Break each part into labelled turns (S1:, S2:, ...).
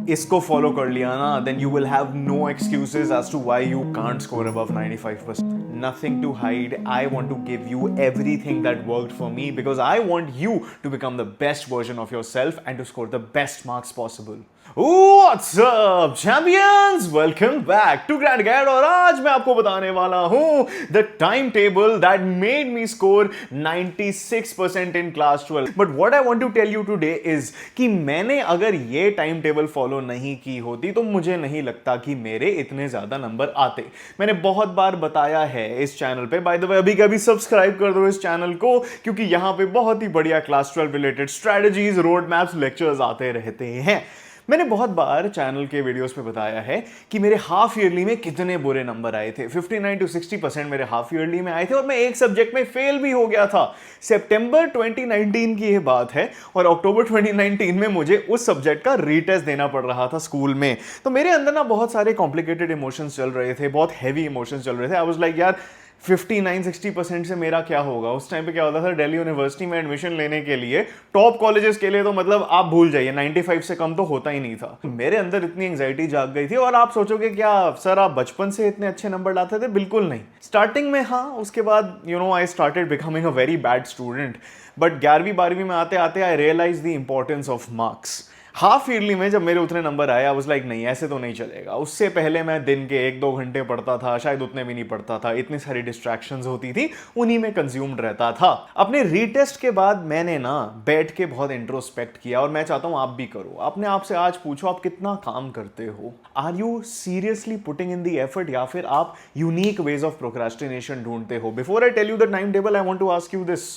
S1: इसको फॉलो कर लिया ना, then you will have no excuses as to why you can't score above 95%. Nothing to hide. I want to give you everything that worked for me because I want you to become the best version of yourself and to score the best marks possible. What's up, champions? Welcome back to Grand Guide. और आज मैं आपको बताने वाला हूँ the timetable that made me score 96% in class 12. But what I want to tell you today is कि मैंने अगर ये टाइम टेबल फॉलो नहीं की होती तो मुझे नहीं लगता कि मेरे इतने ज्यादा नंबर आते. मैंने बहुत बार बताया है इस चैनल पे. बाय द वे अभी कभी सब्सक्राइब कर दो इस चैनल को, क्योंकि यहां पे बहुत ही बढ़िया class 12 related strategies, road maps, lectures आते रहते हैं. मैंने बहुत बार चैनल के वीडियोस पे बताया है कि मेरे हाफ ईयरली में कितने बुरे नंबर आए थे. 59 to 60% मेरे हाफ ईयरली में आए थे और मैं एक सब्जेक्ट में फेल भी हो गया था. सितंबर 2019 की ये बात है और अक्टूबर 2019 में मुझे उस सब्जेक्ट का रीटेस्ट देना पड़ रहा था स्कूल में. तो मेरे अंदर ना बहुत सारे कॉम्प्लिकेटेड इमोशंस चल रहे थे, बहुत हैवी इमोशंस चल रहे थे. आई वाज लाइक यार 59-60% से मेरा क्या होगा. उस टाइम पे क्या होता था, दिल्ली यूनिवर्सिटी में एडमिशन लेने के लिए, टॉप कॉलेजेस के लिए तो मतलब आप भूल जाइए, 95 से कम तो होता ही नहीं था. मेरे अंदर इतनी एंजाइटी जाग गई थी. और आप सोचोगे क्या सर आप बचपन से इतने अच्छे नंबर लाते थे? बिल्कुल नहीं. स्टार्टिंग में हाँ, उसके बाद I started becoming a very bad student. But 11वीं 12वीं में आते आते I realise the importance of marks. Half yearly में जब मेरे उतने नंबर आए, आई वाज लाइक नहीं ऐसे तो नहीं चलेगा. उससे पहले मैं दिन के 1-2 घंटे पढ़ता था, शायद उतने भी नहीं पढ़ता था. इतनी सारी डिस्ट्रैक्शंस होती थी, उन्हीं में कंज्यूम्ड रहता था. अपने रीटेस्ट के बाद मैंने ना बैठ के बहुत इंट्रोस्पेक्ट किया और मैं चाहता हूं आप भी करो. अपने आप से आज पूछो आप कितना काम करते हो. Are you seriously putting in the effort, या फिर आप यूनिक वेज ऑफ प्रोक्रेस्टिनेशन ढूंढते हो? Before I tell you the time table, I want to ask you this.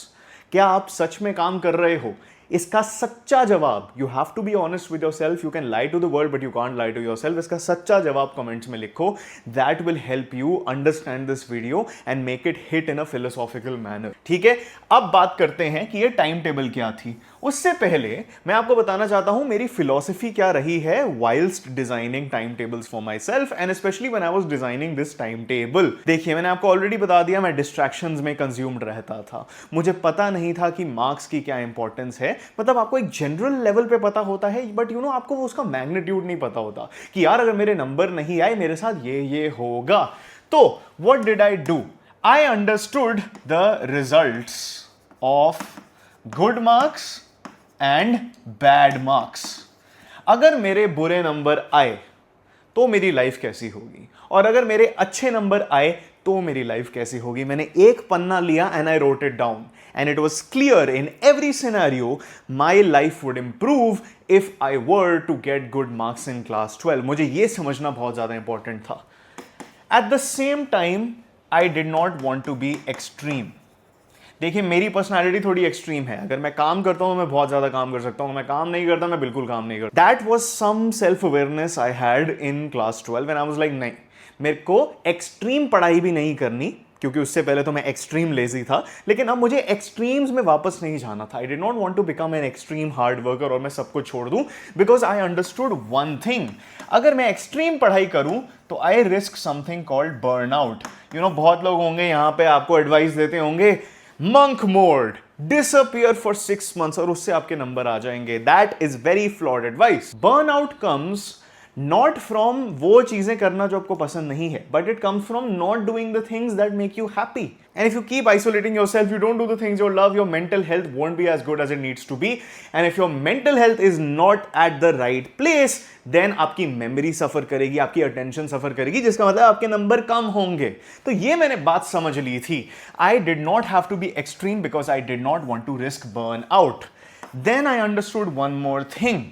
S1: क्या आप सच में काम कर रहे हो? इसका सच्चा जवाब, you have to be honest with yourself. You can lie to the world but you can't lie to yourself. इसका सच्चा जवाब कमेंट्स में लिखो. That will help you understand this video and make it hit in a philosophical manner. ठीक है, अब बात करते हैं कि ये टाइम टेबल क्या थी. उससे पहले मैं आपको बताना चाहता हूं मेरी फिलॉसफी क्या रही है whilst designing time tables for my self and specially when I was designing this time table. देखिए, मैंने आपको ऑलरेडी बता दिया मैं डिस्ट्रैक्शंस में कंज्यूम्ड रहता था. मुझे पता नहीं था कि मार्क्स की क्या इंपॉर्टेंस है. मतलब आपको एक जनरल लेवल पे पता होता है, बट आपको उसका मैग्नीट्यूड नहीं पता होता कि यार अगर मेरे नंबर नहीं आए मेरे साथ ये होगा. तो what did I do? I understood the results of good marks and bad marks. अगर मेरे बुरे नंबर आए तो मेरी लाइफ कैसी होगी, और अगर मेरे अच्छे नंबर आए तो मेरी लाइफ कैसी होगी. मैंने एक पन्ना लिया and I wrote it down and it was clear in every scenario my life would improve if I were to get good marks in class 12. मुझे यह समझना बहुत ज्यादा इंपॉर्टेंट था. At the same time I did not want to be extreme. देखिए, मेरी personality थोड़ी extreme है. अगर मैं काम करता हूं मैं बहुत ज्यादा काम कर सकता हूं, मैं काम नहीं करता मैं बिल्कुल काम नहीं करता. That was some self awareness I had in class 12 and I was like नहीं, मेरे को एक्सट्रीम पढ़ाई भी नहीं करनी, क्योंकि उससे पहले तो मैं एक्सट्रीम लेजी था. लेकिन अब मुझे एक्सट्रीम्स में वापस नहीं जाना था. I did not want to become an extreme hard worker और मैं सब कुछ छोड़ दूं, because I understood one thing. अगर मैं एक्सट्रीम पढ़ाई करूं तो I risk something called burnout. बहुत लोग होंगे यहां पे आपको एडवाइस देते होंगे monk mode, disappear for 6 months और उससे आपके नंबर आ जाएंगे. That is very flawed advice. Burnout comes not from वो चीजें करना जो आपको पसंद नहीं है, but it comes from not doing the things that make you happy. And if you keep isolating yourself, you don't do the things you love, your mental health won't be as good as it needs to be. And if your mental health is not at the right place, then आपकी memory suffer करेगी, आपकी attention suffer करेगी, जिसका मतलब आपके number कम होंगे. तो ये मैंने बात समझ ली थी. I did not have to be extreme because I did not want to risk burnout. Then I understood one more thing.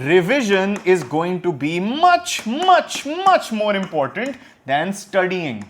S1: Revision is going to be much, much, much more important than studying.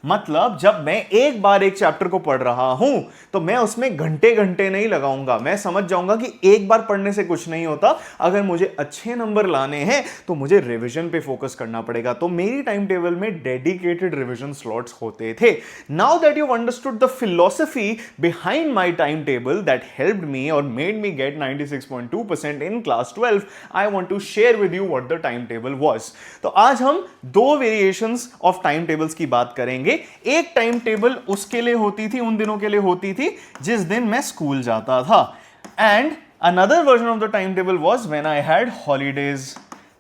S1: मतलब जब मैं एक बार एक chapter को पढ़ रहा हूं तो मैं उसमें घंटे घंटे नहीं लगाऊंगा. मैं समझ जाऊंगा कि एक बार पढ़ने से कुछ नहीं होता. अगर मुझे अच्छे नंबर लाने हैं तो मुझे रिवीजन पे फोकस करना पड़ेगा. तो मेरी टाइम टेबल में डेडिकेटेड रिवीजन स्लॉट्स होते थे. Now that you understood the philosophy behind my time table that helped me और made me get 96.2% in class 12, I want to share with you what the time table was. तो आज हम 2 variations of time tables की बात करेंगे. एक time table उसके लिए होती थी, उन दिनों के लिए होती थी जिस दिन मैं स्कूल जाता था, and another version of the time table was when I had holidays.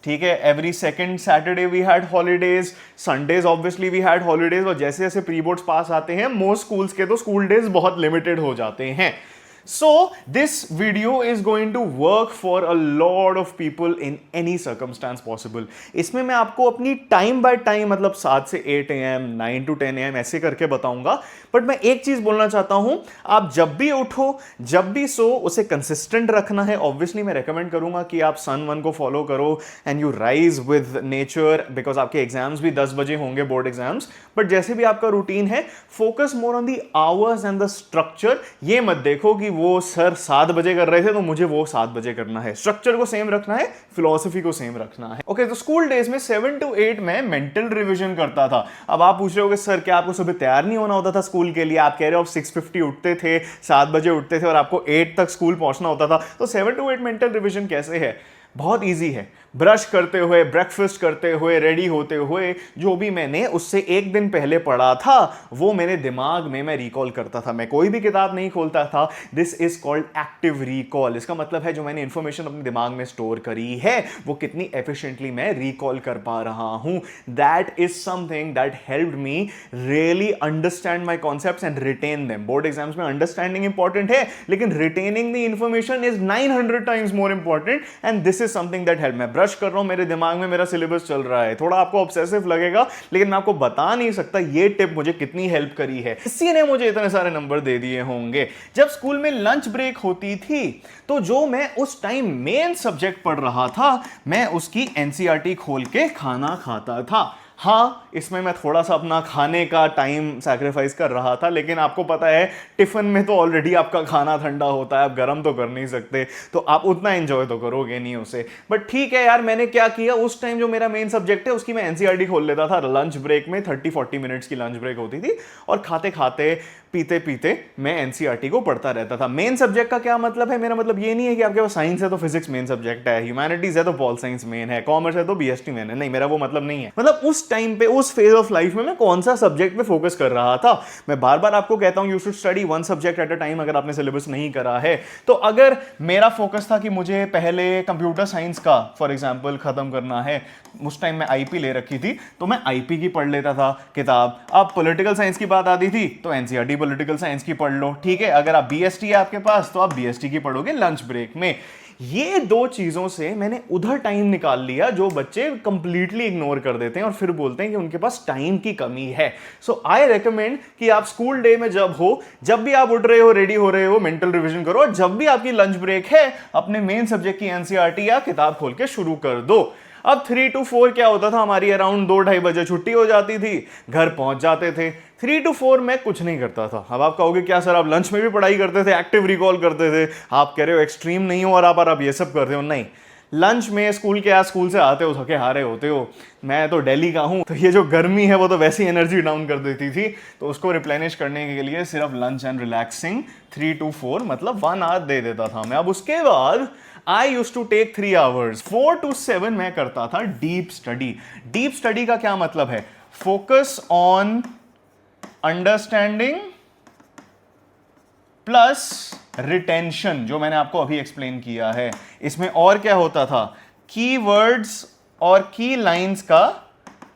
S1: ठीक है, every second Saturday we had holidays, Sundays obviously we had holidays, और जैसे जैसे प्री बोर्ड्स पास आते हैं मोस्ट स्कूल्स के तो स्कूल डेज बहुत लिमिटेड हो जाते हैं. So this video is going to work for a lot of people in any circumstance possible. इसमें मैं आपको अपनी टाइम बाय टाइम मतलब 7 से 8 AM 9 to 10 AM ऐसे करके बताऊंगा. बट मैं एक चीज बोलना चाहता हूं, आप जब भी उठो जब भी सो उसे कंसिस्टेंट रखना है. ऑब्वियसली मैं रेकमेंड करूंगा कि आप सन 1 को फॉलो करो and you rise with nature, because आपके एग्जाम्स भी 10 बजे होंगे, बोर्ड एग्जाम्स. बट जैसे भी आपका रूटीन है, focus more on the hours and the structure. ये मत देखो कि वो सर 7 बजे कर रहे थे तो मुझे वो 7 बजे करना है. स्ट्रक्चर को सेम रखना है, फिलॉसफी को सेम रखना है. ओके, तो स्कूल डेज में 7 to 8 में मेंटल रिवीजन करता था. अब आप पूछ रहे हो सर क्या आपको सुबह तैयार नहीं होना होता था स्कूल के लिए? आप कह रहे हो आप 6:50 उठते थे, 7 बजे उठते थे और आपको 8 तक स्कूल पहुंचना होता था. तो 7 to 8 मेंटल रिवीजन कैसे है? बहुत इजी है. ब्रश करते हुए, ब्रेकफास्ट करते हुए, रेडी होते हुए जो भी मैंने उससे एक दिन पहले पढ़ा था वो मेरे दिमाग में मैं रिकॉल करता था. मैं कोई भी किताब नहीं खोलता था. This is called active recall. इसका मतलब है जो मैंने इंफॉर्मेशन अपने दिमाग में स्टोर करी है वो कितनी एफिशिएंटली मैं रिकॉल कर पा रहा हूं. That is something that helped me really understand my concepts and retain them. Board exams में अंडरस्टैंडिंग इंपॉर्टेंट है, लेकिन retaining the information is 900 times more important. And this is something that help. मैं brush कर रहा हूं, मेरे दिमाग में मेरा सिलेबस चल रहा है. थोड़ा आपको ऑब्सेसिव लगेगा, लेकिन मैं आपको बता नहीं सकता ये टिप मुझे कितनी हेल्प करी है. इसी ने मुझे इतने सारे नंबर दे दिए होंगे. जब स्कूल में लंच ब्रेक होती थी तो जो मैं उस टाइम मेन सब्जेक्ट पढ़ रहा था मैं उसकी एनसीईआरटी खोल के खाना खाता था. हाँ, इसमें मैं थोड़ा सा अपना खाने का टाइम सैक्रिफाइस कर रहा था, लेकिन आपको पता है टिफिन में तो ऑलरेडी आपका खाना ठंडा होता है, आप गर्म तो कर नहीं सकते, तो आप उतना एंजॉय तो करोगे नहीं उसे. बट ठीक है यार, मैंने क्या किया उस टाइम जो मेरा मेन सब्जेक्ट है उसकी मैं एनसीईआरटी खोल लेता था. लंच ब्रेक में 30-40 मिनट्स की लंच ब्रेक होती थी और खाते खाते पीते पीते मैं एनसीईआरटी को पढ़ता रहता था. मेन सब्जेक्ट का क्या मतलब है? मेरा मतलब ये नहीं है कि आपके पास साइंस है तो फिजिक्स मेन सब्जेक्ट है, ह्यूमैनिटीज है तो पॉल साइंस मेन है, कॉमर्स है तो बीएसटी मेन है. नहीं, मेरा वो मतलब नहीं है. मतलब उस टाइम पे, उस फेज ऑफ लाइफ में मैं कौन सा सब्जेक्ट पे फोकस कर रहा था. मैं बार बार आपको कहता हूं you should study one subject at a time अगर आपने सिलेबस नहीं करा है तो. अगर मेरा फोकस था कि मुझे पहले कंप्यूटर साइंस का फॉर एग्जांपल खत्म करना है, उस टाइम में आईपी ले रखी थी तो मैं आईपी की पढ़ लेता था किताब. अब पॉलिटिकल साइंस की बात आती थी तो एनसीईआरटी पॉलिटिकल साइंस की पढ़ लो. ठीक है, अगर आप बीएसटी है आपके पास तो आप बीएसटी की पढ़ोगे लंच ब्रेक में. ये दो चीजों से मैंने उधर टाइम निकाल लिया जो बच्चे कंप्लीटली इग्नोर कर देते हैं और फिर बोलते हैं कि उनके पास टाइम की कमी है. सो आई रेकमेंड कि आप स्कूल डे में जब भी आप उठ रहे हो, रेडी हो रहे हो, मेंटल रिवीजन करो. और जब भी आपकी लंच ब्रेक है अपने मेन सब्जेक्ट की एनसीईआरटी या किताब खोल के शुरू कर दो. अब 3 to 4 क्या होता था, हमारी अराउंड 2-2:30 बजे छुट्टी हो जाती थी, घर पहुंच जाते थे. 3 to 4 मैं कुछ नहीं करता था. अब आप कहोगे क्या सर आप लंच में भी पढ़ाई करते थे, एक्टिव रिकॉल करते थे? आप कह रहे हो एक्सट्रीम नहीं हो और आप ये सब करते हो. नहीं, लंच में स्कूल से आते हो थके हारे होते हो. मैं तो दिल्ली का हूं तो ये जो गर्मी है वो तो वैसी एनर्जी डाउन कर देती थी, तो उसको रिप्लेनिश करने के लिए सिर्फ लंच एंड रिलैक्सिंग 3 to 4 मतलब 1 आवर दे देता था मैं. अब उसके बाद I used to take 3 hours. 4 to 7 मैं करता था डीप स्टडी. डीप स्टडी का क्या मतलब है? Focus on understanding plus retention, जो मैंने आपको अभी एक्सप्लेन किया है. इसमें और क्या होता था? कीवर्ड्स और की लाइंस का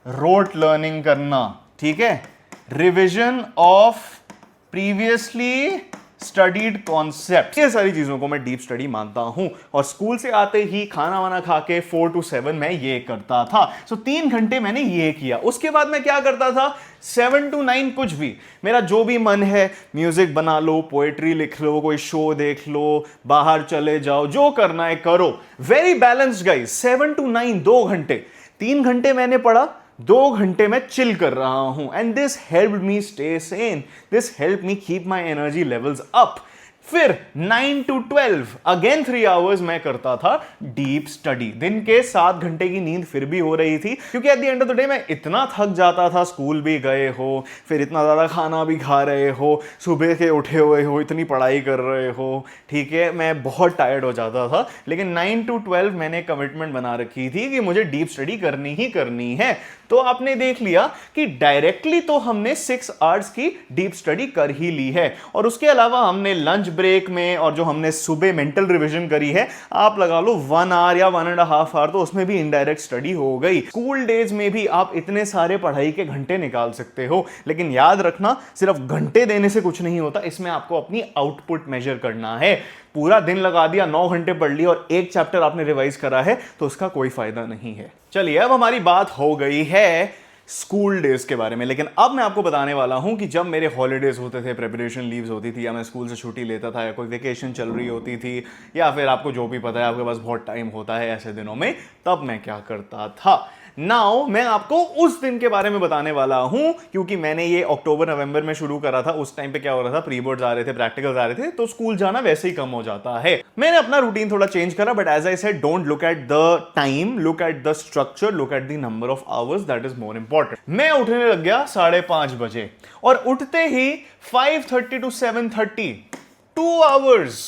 S1: रोट लर्निंग करना. ठीक है, revision of previously studied concept. ये सारी चीजों को मैं डीप स्टडी मानता हूं. और स्कूल से आते ही खाना वाना खा के 4 to 7 मैं ये करता था. सो 3 घंटे मैंने ये किया. उसके बाद मैं क्या करता था? 7 to 9 कुछ भी, मेरा जो भी मन है, म्यूजिक बना लो, पोएट्री लिख लो, कोई शो देख लो, बाहर चले जाओ, जो करना है करो. Very balanced guys. 7 to 9 2 घंटे. 3 घंटे मैंने पढ़ा, 2 घंटे में चिल कर रहा हूं. And this helped me stay Sen. This helped me keep my energy levels up. फिर 9 to 12 अगेन 3 आवर्स मैं करता था डीप स्टडी. दिन के 7 घंटे की नींद फिर भी हो रही थी, क्योंकि at the end of the day मैं इतना थक जाता था. स्कूल भी गए हो, फिर इतना ज़्यादा खाना भी खा रहे हो, सुबह के उठे हुए हो, इतनी पढ़ाई कर रहे हो. ठीक है, मैं बहुत टायर्ड हो जाता था. लेकिन 9 to 12 मैंने कमिटमेंट बना रखी थी कि मुझे डीप स्टडी करनी ही करनी है. तो आपने देख लिया कि डायरेक्टली तो हमने 6 आवर्स की डीप स्टडी कर ही ली है, और उसके अलावा हमने लंच ब्रेक में और जो हमने सुबह मेंटल रिवीजन करी है, आप लगा लो 1 आवर या 1.5 आवर, तो उसमें भी इनडायरेक्ट स्टडी हो गई। स्कूल डेज में भी आप इतने सारे पढ़ाई के घंटे निकाल सकते हो, लेकिन याद रखना सिर्फ घंटे देने से कुछ नहीं होता, इसमें आपको अपनी आउटपुट मेजर करना है। पूरा दिन लगा दिया, 9 घंटे पढ़ लिया और एक चैप्टर आपने रिवाइज करा है, तो उसका कोई फायदा नहीं है। चलिए, अब हमारी बात हो गई है स्कूल डेज के बारे में, लेकिन अब मैं आपको बताने वाला हूं कि जब मेरे हॉलीडेज होते थे, प्रिपरेशन लीव्स होती थी, या मैं स्कूल से छुट्टी लेता था, या कोई वेकेशन चल रही होती थी, या फिर आपको जो भी पता है, आपके पास बहुत टाइम होता है ऐसे दिनों में, तब मैं क्या करता था। नाउ मैं आपको उस दिन के बारे में बताने वाला हूं, क्योंकि मैंने ये अक्टूबर नवंबर में शुरू करा था। उस टाइम पे क्या हो रहा था, प्री बोर्ड्स आ रहे थे, प्रैक्टिकल्स आ रहे थे, तो स्कूल जाना वैसे ही कम हो जाता है। मैंने अपना रूटीन थोड़ा चेंज करा, but as I said, don't look at the time, look at the structure, look at the number of hours, that is more important. मैं उठने लग गया 5:30 बजे, और उठते ही 5:30 to 7:30 2 hours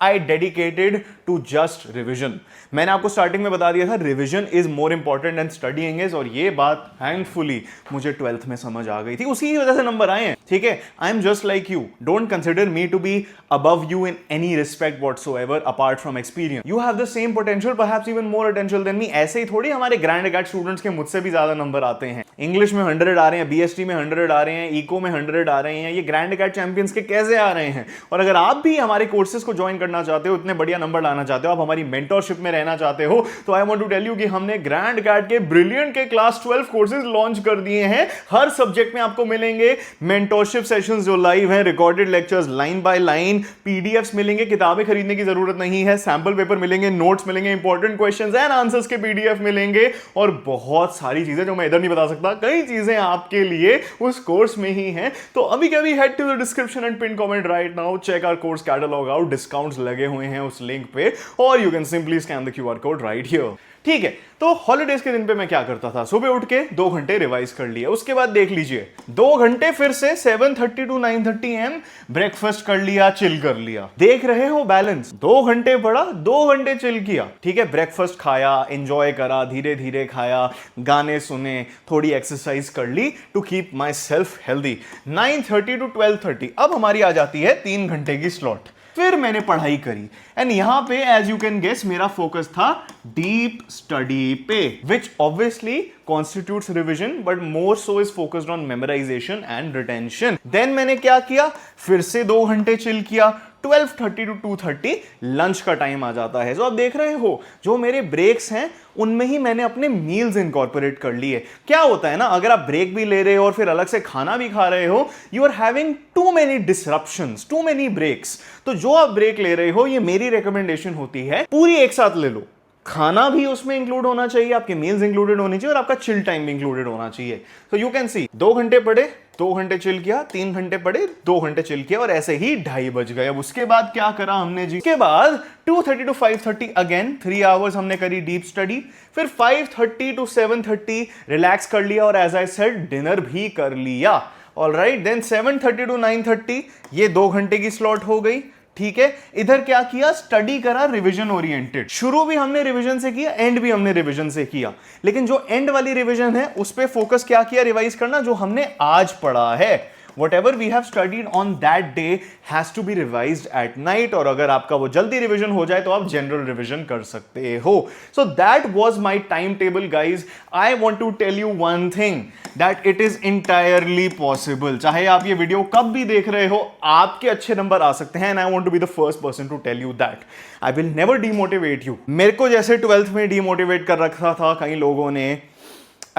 S1: I dedicated to just revision। मैंने आपको स्टार्टिंग में बता दिया था, revision is more important than studying is, और ये बात थैंकफुली मुझे 12th में समझ आ गई थी, उसी की वजह से नंबर आए हैं। ठीक है, I am just like you, don't consider me to be above you in any respect whatsoever apart from experience. You have the same potential, perhaps even more potential than me। ऐसे ही थोड़ी हमारे grand अकेड students के मुझसे भी ज्यादा number आते हैं। English में 100 आ रहे हैं, बीएसटी में 100 आ रहे हैं, इको में 100 आ रहे हैं, ये ग्रैंड अकेड चैंपियंस के कैसे आ रहे हैं। और अगर आप भी हमारे कोर्सेज को ज्वाइन करना चाहते हो, इतने बढ़िया नंबर लाना चाहते हो, आप हमारी मेंटरशिप में रहना चाहते हो, तो I want to tell you कि हमने ग्रैंड अकेड के ब्रिलियंट के क्लास 12 कोर्सेज लॉन्च कर दिए हैं। हर सब्जेक्ट में आपको मिलेंगे मेंटरशिप सेशंस जो लाइव हैं, recorded lectures line by line, PDFs मिलेंगे, किताबें खरीदने की जरूरत नहीं है, सैंपल पेपर मिलेंगे, नोट्स मिलेंगे, इंपॉर्टेंट क्वेश्चंस एंड आंसर्स के पीडीएफ मिलेंगे, और बहुत सारी चीजें जो मैं इधर नहीं बता सकता, कई चीजें आपके लिए उस कोर्स में ही हैं। तो अभी कभी head to the description and pin comment right now, check our course catalogue out, discounts लगे हुए हैं उस लिंक पे, और you can simply scan the QR code right here. ठीक है, तो हॉलीडेज के दिन पे मैं क्या करता था, सुबह उठ के 2 घंटे रिवाइज कर लिया, उसके बाद देख लीजिए 2 घंटे फिर से 7:30 to 9:30 am ब्रेकफास्ट कर लिया, चिल कर लिया। देख रहे हो बैलेंस, 2 घंटे पढ़ा, 2 घंटे चिल किया। ठीक है, ब्रेकफास्ट खाया, एंजॉय करा, धीरे धीरे खाया, गाने सुने, थोड़ी एक्सरसाइज कर ली to keep myself healthy. 9:30 to 12:30 अब हमारी आ जाती है 3 घंटे की स्लॉट। फिर मैंने पढ़ाई करी, एंड यहां पे एज यू कैन गेस मेरा फोकस था डीप स्टडी पे, which obviously constitutes revision, but more so is focused on memorisation and retention. Then मैंने क्या किया, फिर से 2 घंटे चिल किया, 12:30 to 2:30 लंच का टाइम आ जाता है। जो आप देख रहे हो, जो मेरे ब्रेक्स हैं उनमें ही मैंने अपने मील्स इनकॉर्पोरेट कर लिए। क्या होता है ना, अगर आप ब्रेक भी ले रहे हो और फिर अलग से खाना भी खा रहे हो, you are having too many disruptions, too many breaks. तो जो आप ब्रेक ले रहे हो, ये मेरी रिकमेंडेशन होती है, पूरी एक साथ ले लो। खाना भी उसमें इंक्लूड होना चाहिए, आपके मील्स इंक्लूडेड होनी चाहिए, और आपका चिल टाइम भी इंक्लूडेड होना चाहिए। तो यू कैन सी, 2 घंटे पढ़े, 2 घंटे चिल किया, 3 घंटे पढ़े, 2 घंटे चिल किया, और ऐसे ही 2:30 बज गए। अब उसके बाद क्या करा हमने जी, उसके बाद 2:30 to 5:30 अगेन 3 आवर्स हमने करी डीप स्टडी। फिर 5:30 to 7:30 रिलैक्स कर लिया, और एज आई सेड डिनर भी कर लिया। ऑलराइट, देन 7:30 to 9:30 ये 2 घंटे की स्लॉट हो गई। ठीक है, इधर क्या किया, स्टडी करा रिवीजन ओरिएंटेड। शुरू भी हमने रिवीजन से किया, एंड भी हमने रिवीजन से किया, लेकिन जो एंड वाली रिवीजन है उस पे फोकस क्या किया, रिवाइज करना जो हमने आज पढ़ा है। Whatever we have studied on that day has to be revised at night, और अगर आपका वो जल्दी रिवीजन हो जाए तो आप जनरल रिवीजन कर सकते हो। So that was my timetable, guys. I want to tell you one thing, that it is entirely possible। चाहे आप ये वीडियो कब भी देख रहे हो, आपके अच्छे नंबर आ सकते हैं, and I want to be the first person to tell you that। I will never demotivate you। मेरे को जैसे 12th में demotivate कर रखा था कई लोगों ने,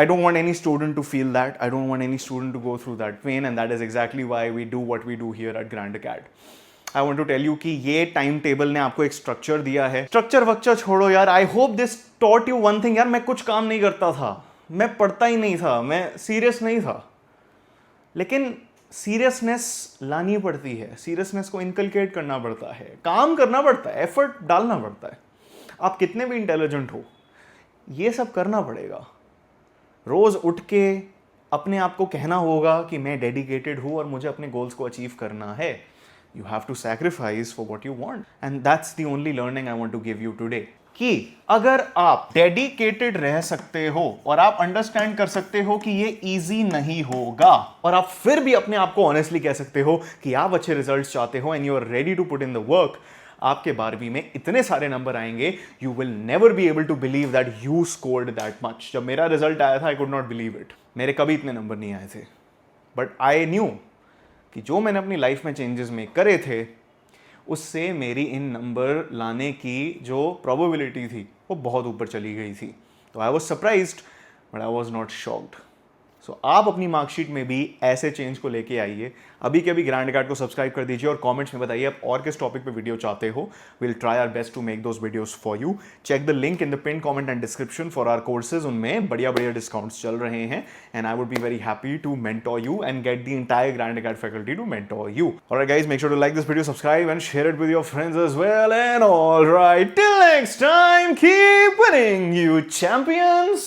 S1: I don't want any student to feel that. I don't want any student to go through that pain, and that is exactly why we do what we do here at Grand Acad। I want to tell you कि ये time table ने आपको एक structure दिया है। Structure वक्चर छोड़ो यार, I hope this taught you one thing। यार मैं कुछ काम नहीं करता था, मैं पढ़ता ही नहीं था, मैं सीरियस नहीं था, लेकिन सीरियसनेस लानी पड़ती है, सीरियसनेस को इनकलकेट करना पड़ता है, काम करना पड़ता है, एफर्ट डालना पड़ता है। आप कितने भी इंटेलिजेंट हो, ये सब करना पड़ेगा। रोज उठ के अपने आप को कहना होगा कि मैं डेडिकेटेड हूं और मुझे अपने गोल्स को अचीव करना है। You have to sacrifice for what you want, and that's the only learning I want to give you today। कि अगर आप डेडिकेटेड रह सकते हो और आप अंडरस्टैंड कर सकते हो कि ये इजी नहीं होगा, और आप फिर भी अपने आप को ऑनेस्टली कह सकते हो कि आप अच्छे रिजल्ट्स चाहते हो and you are ready to put in the work, आपके 12वीं में इतने सारे नंबर आएंगे, you will never be able to believe that you scored that much. जब मेरा रिजल्ट आया था, I could not believe it. मेरे कभी इतने नंबर नहीं आए थे, बट आई न्यू कि जो मैंने अपनी लाइफ में चेंजेस मेक करे थे, उससे मेरी इन नंबर लाने की जो प्रोबेबिलिटी थी वो बहुत ऊपर चली गई थी. तो I was surprised but I was not shocked. So आप अपनी मार्कशीट में भी ऐसे चेंज को लेके आइए. अभी के अभी ग्रैंड कार्ड को सब्सक्राइब कर दीजिए और कमेंट्स में बताइए आप और किस टॉपिक पे वीडियो चाहते हो. Will try our best to make those videos for you. Check the link in the pin comment and description for our courses. उनमें बढ़िया बढ़िया डिस्काउंट्स चल रहे हैं and I would be very happy to mentor you and get the entire grand card faculty to mentor you. Alright guys, make sure to like this video, subscribe and share it with your friends as well. And alright, till next time, keep winning, you champions.